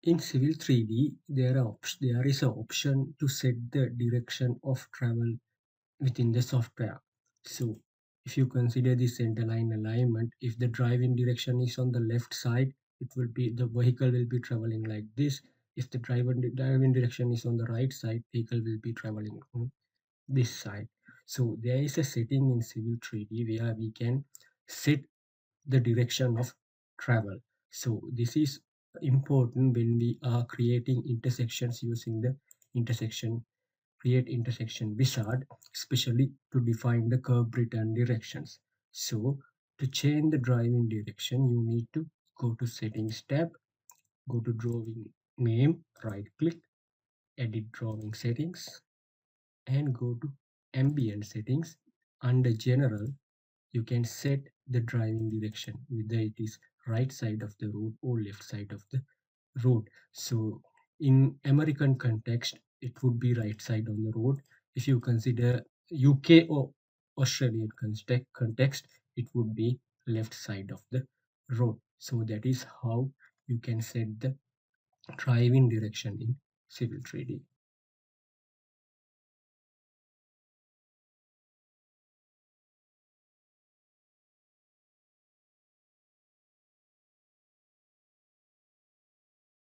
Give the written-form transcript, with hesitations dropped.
In Civil 3D, there is an option to set the direction of travel within the software. So if you consider the center line alignment, if the driving direction is on the left side, it will be the vehicle will be traveling like this. If the driving direction is on the right side, vehicle will be traveling on this side. So there is a setting in Civil 3D where we can set the direction of travel. So this is important when we are creating intersections using the intersection create intersection wizard, especially to define the curve return directions. So to change the driving direction, you need to go to settings tab, go to drawing name, right click, edit drawing settings, and go to ambient settings. Under general, you can set the driving direction, whether it is right side of the road or left side of the road. So in American context, it would be right side on the road. If you consider UK or Australian context, it would be left side of the road. So that is how you can set the driving direction in Civil 3D.